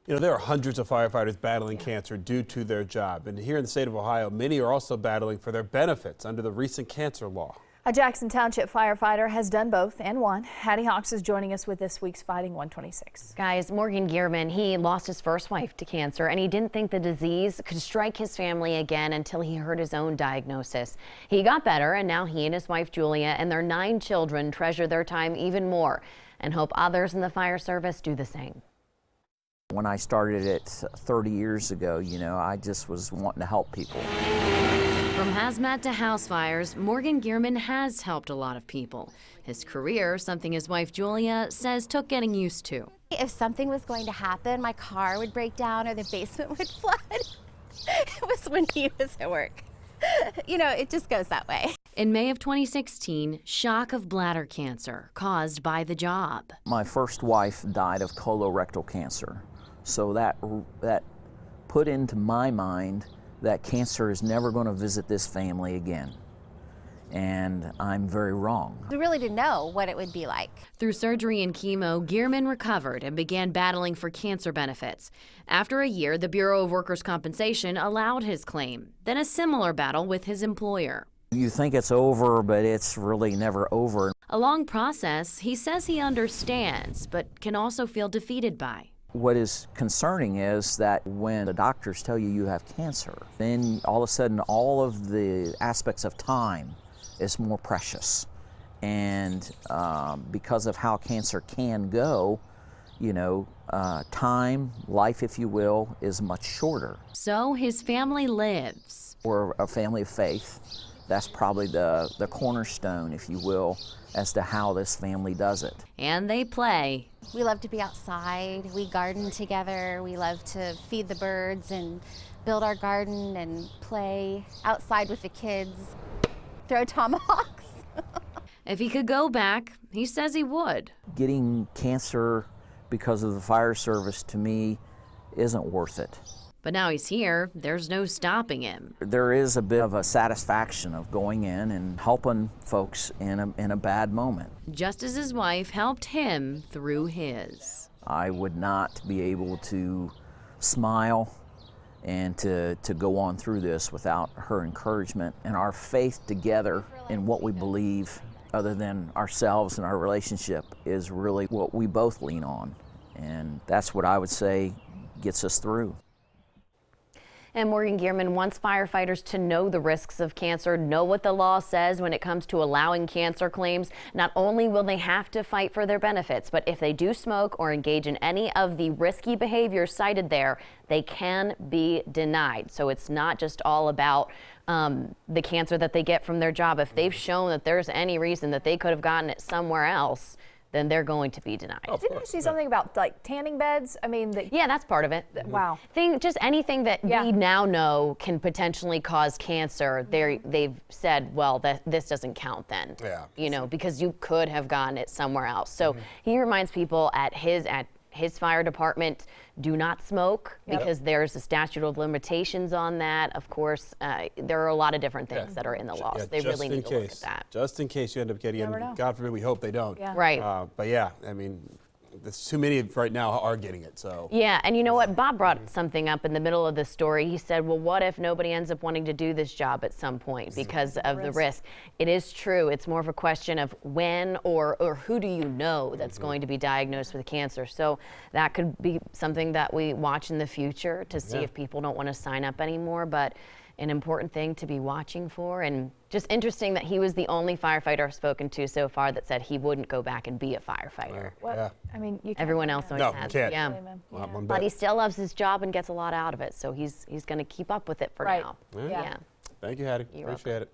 You know, there are hundreds of firefighters battling cancer due to their job. And here in the state of Ohio, many are also battling for their benefits under the recent cancer law. A Jackson Township firefighter has done both and won. Hattie Hawks is joining us with this week's Fighting 126. Guys, Gierman, he lost his first wife to cancer, and he didn't think the disease could strike his family again until he heard his own diagnosis. He got better, and now he and his wife Julia and their 9 children treasure their time even more and hope others in the fire service do the same. When I started it 30 years ago, I just was wanting to help people. From hazmat to house fires, Gierman has helped a lot of people. His career, something his wife Julia says took getting used to. If something was going to happen, my car would break down or the basement would flood. It was when he was at work. It just goes that way. In May of 2016, shock of bladder cancer caused by the job. My first wife died of colorectal cancer, so that put into my mind that cancer is never going to visit this family again. And I'm very wrong. We really didn't know what it would be like. Through surgery and chemo, Gierman recovered and began battling for cancer benefits. After a year, the Bureau of Workers' Compensation allowed his claim, then a similar battle with his employer. You think it's over, but it's really never over. A long process he says he understands, but can also feel defeated by. What is concerning is that when the doctors tell you you have cancer, then all of a sudden all of the aspects of time is more precious. And because of how cancer can go, time, life if you will, is much shorter. So his family lives. We're a family of faith. That's probably the cornerstone, if you will, as to how this family does it. And they play. We love to be outside. We garden together. We love to feed the birds and build our garden and play outside with the kids, throw tomahawks. If he could go back, he says he would. Getting cancer because of the fire service, to me, isn't worth it. But now he's here, there's no stopping him. There is a bit of a satisfaction of going in and helping folks in a bad moment. Just as his wife helped him through his. I would not be able to smile and to go on through this without her encouragement and our faith together in what we believe, other than ourselves and our relationship, is really what we both lean on. And that's what I would say gets us through. And Gierman wants firefighters to know the risks of cancer, know what the law says when it comes to allowing cancer claims. Not only will they have to fight for their benefits, but if they do smoke or engage in any of the risky behaviors cited there, they can be denied. So it's not just all about the cancer that they get from their job. If they've shown that there's any reason that they could have gotten it somewhere else, then they're going to be denied. Didn't you see something about like tanning beds? I mean, yeah, that's part of it. Wow. Just anything that we now know can potentially cause cancer. They've said, well, this doesn't count then. Yeah. Because you could have gotten it somewhere else. So he reminds people at his fire department, do not smoke, because there's a statute of limitations on that. Of course, there are a lot of different things that are in the law, so they really need to look at that. Just in case you end up getting it, God forbid, we hope they don't. Yeah. Right. But yeah, I mean, there's too many right now are getting it, so. Yeah, and you know what? Bob brought something up in the middle of the story. He said, well, what if nobody ends up wanting to do this job at some point because of the risk? It is true. It's more of a question of when or who do you know that's going to be diagnosed with cancer. So that could be something that we watch in the future to see if people don't want to sign up anymore. But an important thing to be watching for, and just interesting that he was the only firefighter I've spoken to so far that said he wouldn't go back and be a firefighter. I mean, Everyone else always has. No, you can't. Yeah. But he still loves his job and gets a lot out of it, so he's going to keep up with it for now. Yeah. Thank you, Hattie. Appreciate it.